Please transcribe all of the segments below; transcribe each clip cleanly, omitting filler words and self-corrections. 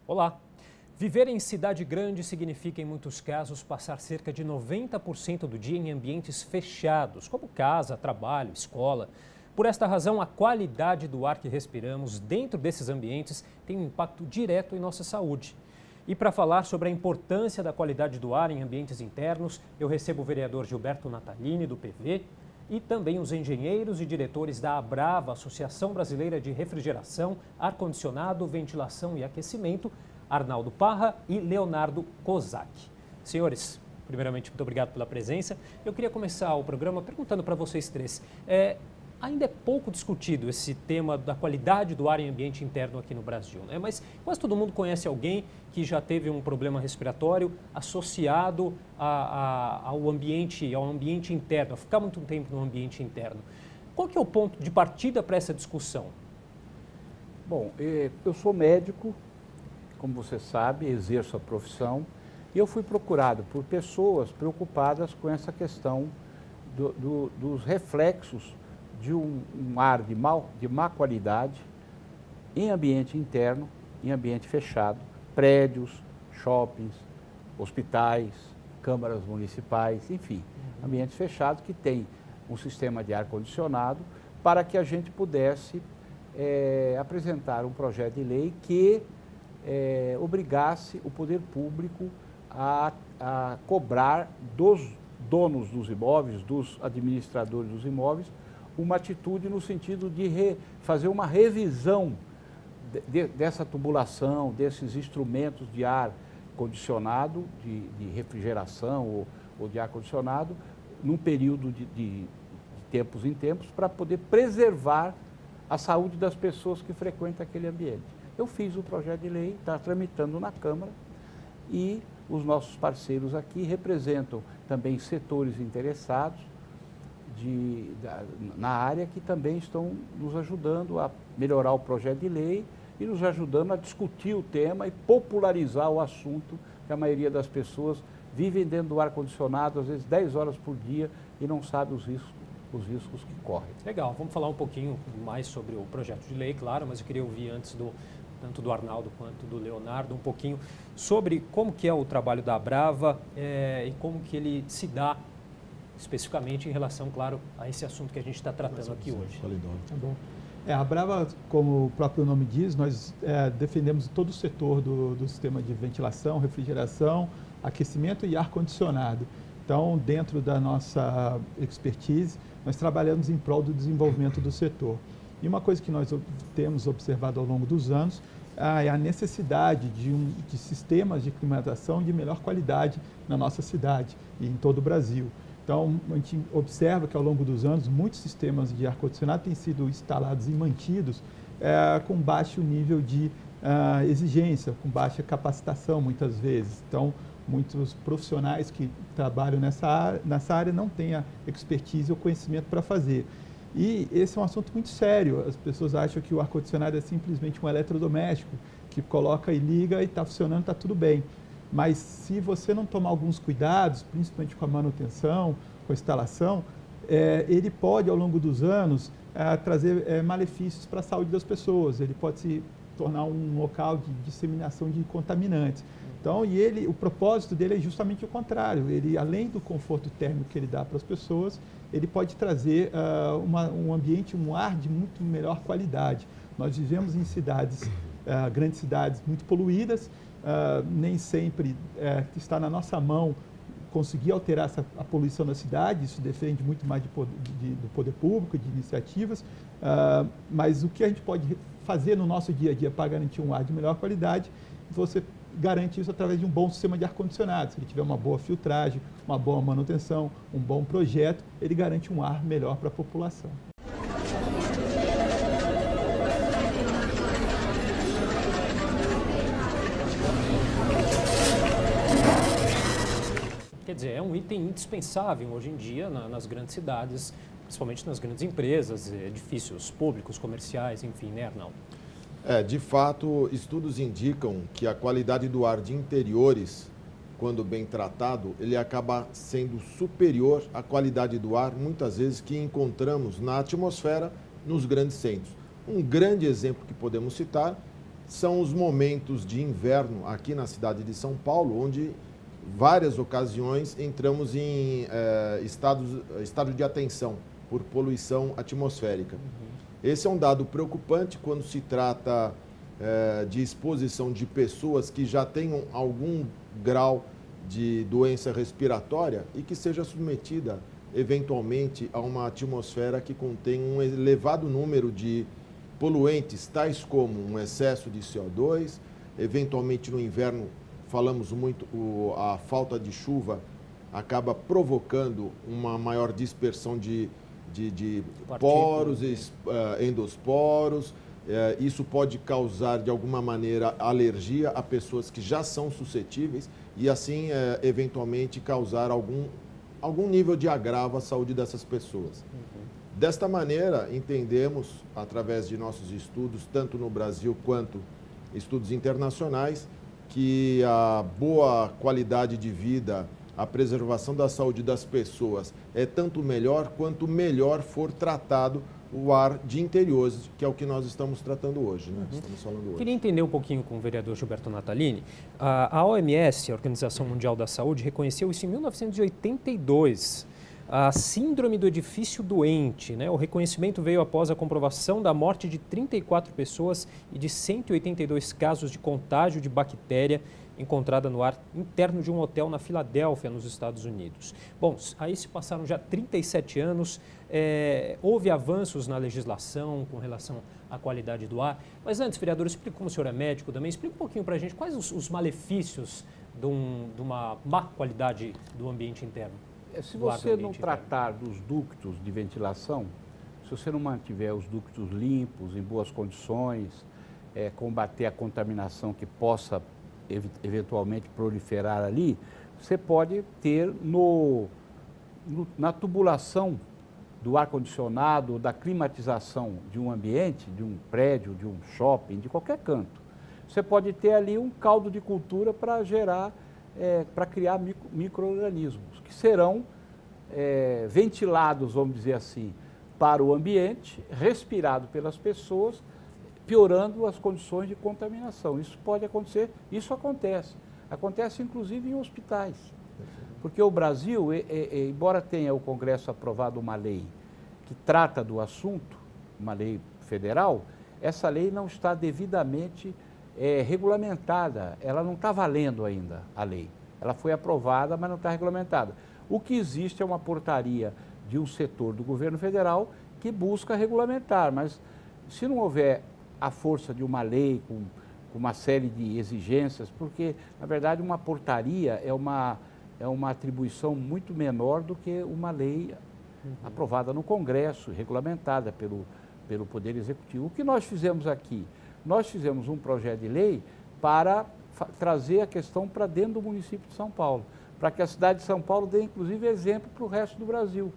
Olá! Viver em cidade grande significa, em muitos casos, passar cerca de 90% do dia em ambientes fechados, como casa, trabalho, escola. Por esta razão, a qualidade do ar que respiramos dentro desses ambientes tem um impacto direto em nossa saúde. E para falar sobre a importância da qualidade do ar em ambientes internos, eu recebo o vereador Gilberto Natalini, do PV, e também os engenheiros e diretores da Abrava, Associação Brasileira de Refrigeração, Ar-Condicionado, Ventilação e Aquecimento, Arnaldo Parra e Leonardo Kozak. Senhores, primeiramente, muito obrigado pela presença. Eu queria começar o programa perguntando para vocês três. Ainda é pouco discutido esse tema da qualidade do ar em ambiente interno aqui no Brasil, né? Mas quase todo mundo conhece alguém que já teve um problema respiratório associado ao ambiente interno, a ficar muito tempo no ambiente interno. Qual que é o ponto de partida para essa discussão? Bom, eu sou médico, como você sabe, exerço a profissão, e eu fui procurado por pessoas preocupadas com essa questão dos reflexos de um ar de má qualidade em ambiente interno, em ambiente fechado, prédios, shoppings, hospitais, câmaras municipais, enfim, ambientes fechados que têm um sistema de ar-condicionado para que a gente pudesse apresentar um projeto de lei que obrigasse o poder público a cobrar dos donos dos imóveis, dos administradores dos imóveis, uma atitude no sentido de fazer uma revisão dessa tubulação, desses instrumentos de ar condicionado, de refrigeração ou de ar condicionado, num período de tempos em tempos, para poder preservar a saúde das pessoas que frequentam aquele ambiente. Eu fiz o projeto de lei, está tramitando na Câmara, e os nossos parceiros aqui representam também setores interessados na área que também estão nos ajudando a melhorar o projeto de lei e nos ajudando a discutir o tema e popularizar o assunto, que a maioria das pessoas vivem dentro do ar-condicionado, às vezes 10 horas por dia, e não sabe os riscos que correm. Legal, vamos falar um pouquinho mais sobre o projeto de lei, claro, mas eu queria ouvir antes tanto do Arnaldo quanto do Leonardo, um pouquinho sobre como que é o trabalho da Abrava e como que ele se dá especificamente em relação, claro, a esse assunto que a gente está tratando aqui hoje. Tá bom. A Abrava, como o próprio nome diz, nós defendemos todo o setor do sistema de ventilação, refrigeração, aquecimento e ar-condicionado. Então, dentro da nossa expertise, nós trabalhamos em prol do desenvolvimento do setor. E uma coisa que nós temos observado ao longo dos anos é a necessidade de sistemas de climatização de melhor qualidade na nossa cidade e em todo o Brasil. Então, a gente observa que ao longo dos anos, muitos sistemas de ar-condicionado têm sido instalados e mantidos com baixo nível de exigência, com baixa capacitação muitas vezes. Então, muitos profissionais que trabalham nessa área não têm a expertise ou conhecimento para fazer. E esse é um assunto muito sério. As pessoas acham que o ar-condicionado é simplesmente um eletrodoméstico que coloca e liga e está funcionando, está tudo bem. Mas se você não tomar alguns cuidados, principalmente com a manutenção, com a instalação, ele pode, ao longo dos anos, trazer malefícios para a saúde das pessoas. Ele pode se tornar um local de disseminação de contaminantes. Então, o propósito dele é justamente o contrário. Ele, além do conforto térmico que ele dá para as pessoas, ele pode trazer um ambiente, um ar de muito melhor qualidade. Nós vivemos em cidades, grandes cidades muito poluídas, nem sempre está na nossa mão conseguir alterar a poluição da cidade, isso depende muito mais do poder público, de iniciativas, mas o que a gente pode fazer no nosso dia a dia para garantir um ar de melhor qualidade, você garante isso através de um bom sistema de ar-condicionado. Se ele tiver uma boa filtragem, uma boa manutenção, um bom projeto, ele garante um ar melhor para a população. Quer dizer, é um item indispensável hoje em dia nas grandes cidades, principalmente nas grandes empresas, edifícios públicos, comerciais, enfim, né, Arnaldo? De fato, estudos indicam que a qualidade do ar de interiores, quando bem tratado, ele acaba sendo superior à qualidade do ar, muitas vezes, que encontramos na atmosfera nos grandes centros. Um grande exemplo que podemos citar são os momentos de inverno aqui na cidade de São Paulo, onde várias ocasiões entramos em estado de atenção por poluição atmosférica. Esse é um dado preocupante quando se trata de exposição de pessoas que já tenham algum grau de doença respiratória e que seja submetida eventualmente a uma atmosfera que contém um elevado número de poluentes, tais como um excesso de CO2, eventualmente no inverno, falamos muito, a falta de chuva acaba provocando uma maior dispersão de poros, endosporos. Isso pode causar, de alguma maneira, alergia a pessoas que já são suscetíveis e, assim, eventualmente, causar algum nível de agravo à saúde dessas pessoas. Desta maneira, entendemos, através de nossos estudos, tanto no Brasil quanto estudos internacionais, que a boa qualidade de vida, a preservação da saúde das pessoas é tanto melhor quanto melhor for tratado o ar de interiores, que é o que nós estamos tratando hoje, né? Estamos falando hoje. Queria entender um pouquinho com o vereador Gilberto Natalini. A OMS, a Organização Mundial da Saúde, reconheceu isso em 1982. A síndrome do edifício doente, né? O reconhecimento veio após a comprovação da morte de 34 pessoas e de 182 casos de contágio de bactéria encontrada no ar interno de um hotel na Filadélfia, nos Estados Unidos. Bom, aí se passaram já 37 anos, houve avanços na legislação com relação à qualidade do ar. Mas antes, vereador, explique, como o senhor é médico também, explica um pouquinho para a gente quais os malefícios de uma má qualidade do ambiente interno. Se você não tratar dos ductos de ventilação, se você não mantiver os ductos limpos, em boas condições, combater a contaminação que possa eventualmente proliferar ali, você pode ter na tubulação do ar-condicionado, da climatização de um ambiente, de um prédio, de um shopping, de qualquer canto, você pode ter ali um caldo de cultura para gerar, para criar micro-organismos que serão ventilados, vamos dizer assim, para o ambiente, respirado pelas pessoas, piorando as condições de contaminação. Isso pode acontecer, isso acontece. Acontece inclusive em hospitais. Porque o Brasil, embora tenha o Congresso aprovado uma lei que trata do assunto, uma lei federal, essa lei não está devidamente regulamentada, ela não está valendo ainda, a lei. Ela foi aprovada, mas não está regulamentada. O que existe é uma portaria de um setor do governo federal que busca regulamentar, mas se não houver a força de uma lei com uma série de exigências, porque, na verdade, uma portaria é uma atribuição muito menor do que uma lei aprovada no Congresso, regulamentada pelo Poder Executivo. O que nós fizemos aqui? Nós fizemos um projeto de lei para trazer a questão para dentro do município de São Paulo, para que a cidade de São Paulo dê, inclusive, exemplo para o resto do Brasil.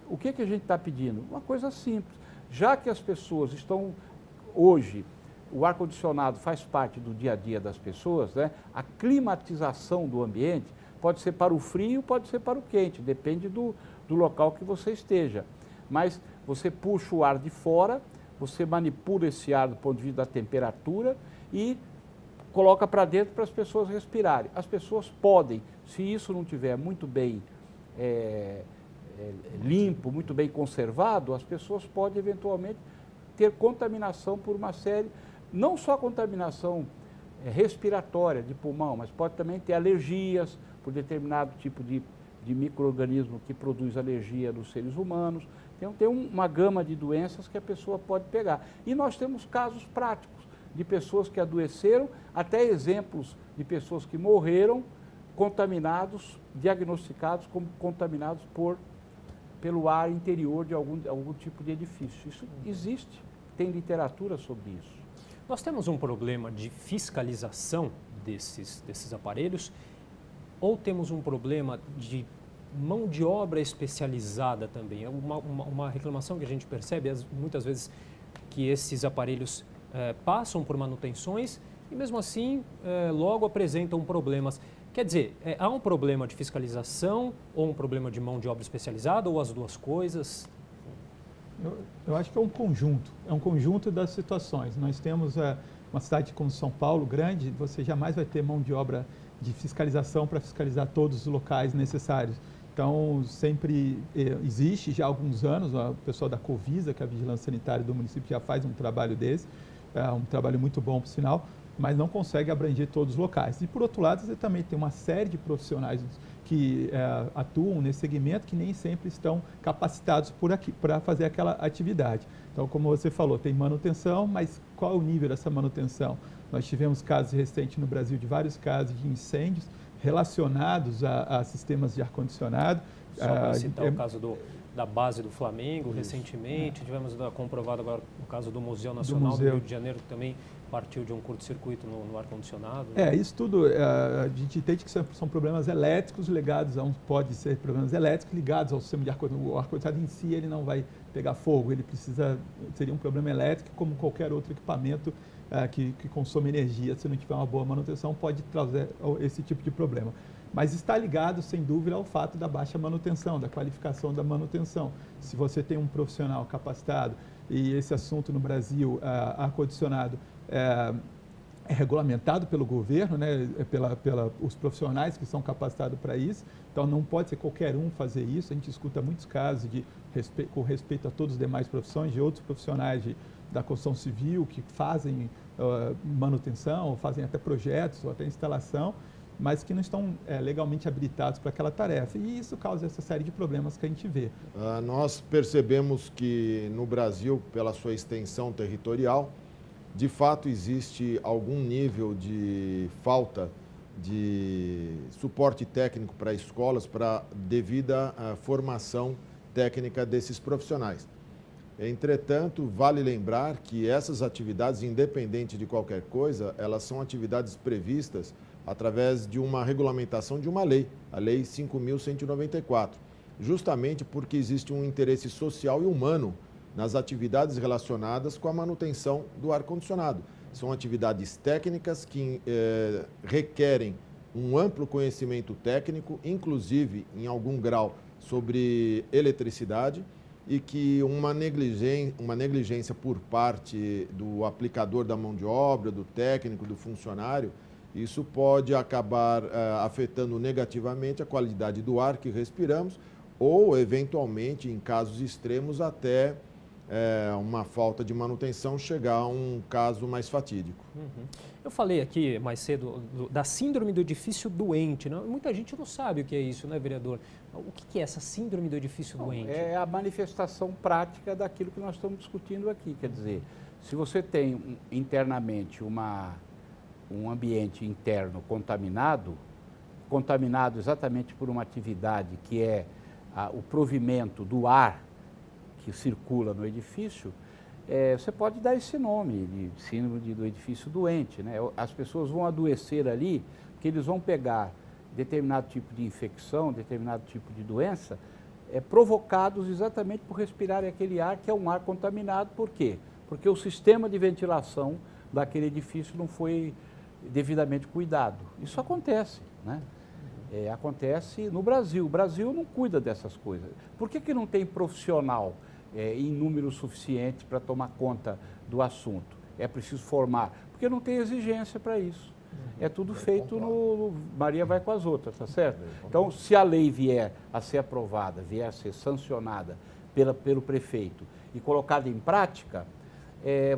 O que a gente está pedindo? Uma coisa simples. Já que as pessoas estão, hoje, o ar-condicionado faz parte do dia a dia das pessoas, né? A climatização do ambiente pode ser para o frio, pode ser para o quente, depende do local que você esteja. Mas você puxa o ar de fora, você manipula esse ar do ponto de vista da temperatura e coloca para dentro para as pessoas respirarem. As pessoas podem, se isso não estiver muito bem limpo, muito bem conservado, as pessoas podem eventualmente ter contaminação por uma série, não só contaminação respiratória de pulmão, mas pode também ter alergias por determinado tipo de micro-organismo que produz alergia nos seres humanos. Então tem uma gama de doenças que a pessoa pode pegar. E nós temos casos práticos de pessoas que adoeceram, até exemplos de pessoas que morreram contaminados, diagnosticados como contaminados pelo ar interior de algum tipo de edifício. Isso existe, tem literatura sobre isso. Nós temos um problema de fiscalização desses aparelhos ou temos um problema de mão de obra especializada também? É uma reclamação que a gente percebe muitas vezes que esses aparelhos passam por manutenções e mesmo assim logo apresentam problemas. Quer dizer, há um problema de fiscalização ou um problema de mão de obra especializada ou as duas coisas? Eu acho que é um conjunto das situações. Nós temos uma cidade como São Paulo grande, você jamais vai ter mão de obra de fiscalização para fiscalizar todos os locais necessários. Então, sempre existe, já há alguns anos, o pessoal da Covisa, que é a Vigilância Sanitária do município, já faz um trabalho desse, um trabalho muito bom, por sinal, mas não consegue abranger todos os locais. E, por outro lado, você também tem uma série de profissionais que atuam nesse segmento que nem sempre estão capacitados por aqui para fazer aquela atividade. Então, como você falou, tem manutenção, mas qual é o nível dessa manutenção? Nós tivemos casos recentes no Brasil de vários casos de incêndios relacionados a sistemas de ar-condicionado. Só para citar o caso da base do Flamengo, recentemente, tivemos comprovado agora o caso do Museu Nacional do Rio de Janeiro, que também partiu de um curto-circuito no ar-condicionado. Né? Isso tudo, a gente entende que são problemas elétricos ligados pode ser problemas elétricos ligados ao sistema de ar-condicionado. O ar-condicionado em si, ele não vai pegar fogo, seria um problema elétrico como qualquer outro equipamento que consome energia. Se não tiver uma boa manutenção, pode trazer esse tipo de problema. Mas está ligado, sem dúvida, ao fato da baixa manutenção, da qualificação da manutenção. Se você tem um profissional capacitado, e esse assunto no Brasil, ar-condicionado, é regulamentado pelo governo, né, os profissionais que são capacitados para isso, então não pode ser qualquer um fazer isso. A gente escuta muitos casos com respeito a todas as demais profissões, de outros profissionais da construção civil que fazem manutenção, ou fazem até projetos, ou até instalação, mas que não estão legalmente habilitados para aquela tarefa. E isso causa essa série de problemas que a gente vê. Nós percebemos que no Brasil, pela sua extensão territorial, de fato existe algum nível de falta de suporte técnico para escolas, para devida formação técnica desses profissionais. Entretanto, vale lembrar que essas atividades, independente de qualquer coisa, elas são atividades previstas através de uma regulamentação de uma lei, a Lei 5.194, justamente porque existe um interesse social e humano nas atividades relacionadas com a manutenção do ar-condicionado. São atividades técnicas que requerem um amplo conhecimento técnico, inclusive, em algum grau, sobre eletricidade, e que uma negligência por parte do aplicador da mão de obra, do técnico, do funcionário, isso pode acabar afetando negativamente a qualidade do ar que respiramos ou, eventualmente, em casos extremos, até uma falta de manutenção chegar a um caso mais fatídico. Uhum. Eu falei aqui mais cedo da síndrome do edifício doente. Né? Muita gente não sabe o que é isso, né, vereador? O que é essa síndrome do edifício doente? É a manifestação prática daquilo que nós estamos discutindo aqui. Quer dizer, se você tem internamente um ambiente interno contaminado exatamente por uma atividade que é o provimento do ar que circula no edifício, você pode dar esse nome de síndrome do edifício doente. Né? As pessoas vão adoecer ali, porque eles vão pegar determinado tipo de infecção, determinado tipo de doença, provocados exatamente por respirarem aquele ar que é um ar contaminado. Por quê? Porque o sistema de ventilação daquele edifício não foi devidamente cuidado. Isso acontece, né? Acontece no Brasil. O Brasil não cuida dessas coisas. Por que não tem profissional em número suficiente para tomar conta do assunto? É preciso formar, porque não tem exigência para isso. É tudo feito no Maria vai com as outras, tá certo? Então, se a lei vier a ser aprovada, vier a ser sancionada pelo prefeito e colocada em prática,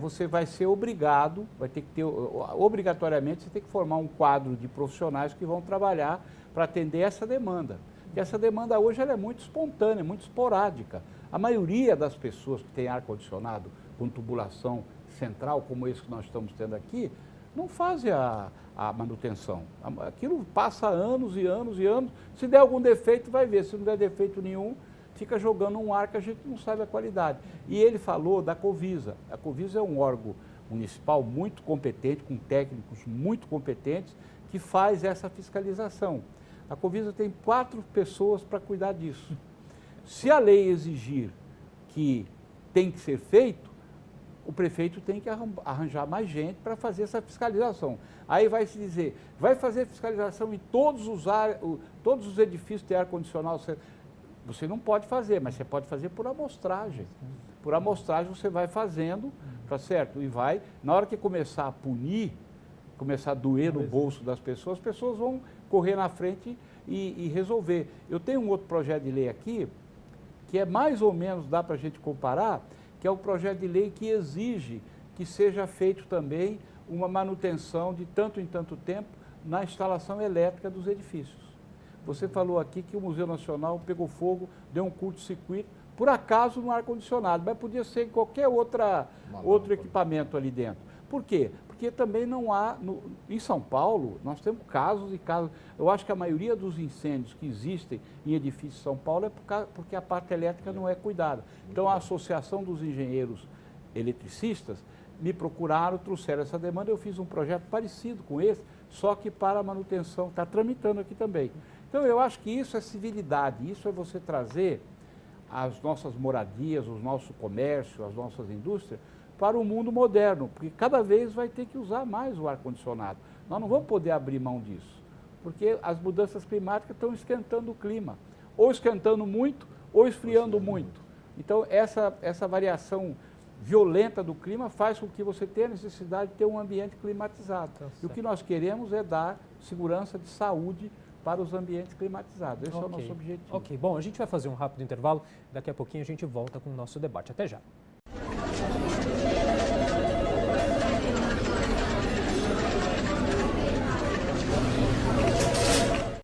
você vai ser obrigado, vai ter que ter, obrigatoriamente, você tem que formar um quadro de profissionais que vão trabalhar para atender essa demanda. E essa demanda hoje ela é muito espontânea, muito esporádica. A maioria das pessoas que tem ar-condicionado com tubulação central, como esse que nós estamos tendo aqui, não fazem a manutenção. Aquilo passa anos e anos e anos. Se der algum defeito, vai ver. Se não der defeito nenhum, fica jogando um ar que a gente não sabe a qualidade. E ele falou da Covisa. A Covisa é um órgão municipal muito competente, com técnicos muito competentes, que faz essa fiscalização. A Covisa tem 4 pessoas para cuidar disso. Se a lei exigir que tem que ser feito, o prefeito tem que arranjar mais gente para fazer essa fiscalização. Aí vai se dizer, vai fazer fiscalização em todos os edifícios de ar-condicionado. Você não pode fazer, mas você pode fazer por amostragem. Por amostragem você vai fazendo, tá certo? E vai, na hora que começar a punir, começar a doer no bolso das pessoas, as pessoas vão correr na frente e resolver. Eu tenho um outro projeto de lei aqui, que é mais ou menos, dá para a gente comparar, que é o projeto de lei que exige que seja feito também uma manutenção de tanto em tanto tempo na instalação elétrica dos edifícios. Você falou aqui que o Museu Nacional pegou fogo, deu um curto-circuito, por acaso no ar-condicionado, mas podia ser em qualquer outro equipamento ali dentro. Por quê? Porque também não há, em São Paulo, nós temos casos e casos. Eu acho que a maioria dos incêndios que existem em edifícios de São Paulo é porque a parte elétrica não é cuidada. Então a Associação dos Engenheiros Eletricistas me procuraram, trouxeram essa demanda, eu fiz um projeto parecido com esse, só que para a manutenção, está tramitando aqui também. Então eu acho que isso é civilidade, isso é você trazer as nossas moradias, o nosso comércio, as nossas indústrias, para o mundo moderno, porque cada vez vai ter que usar mais o ar-condicionado. Nós não vamos poder abrir mão disso, porque as mudanças climáticas estão esquentando o clima, ou esquentando muito, ou esfriando muito. Então, essa variação violenta do clima faz com que você tenha a necessidade de ter um ambiente climatizado. E o que nós queremos é dar segurança de saúde para os ambientes climatizados. Esse é o nosso objetivo. Ok, bom, a gente vai fazer um rápido intervalo, daqui a pouquinho a gente volta com o nosso debate. Até já.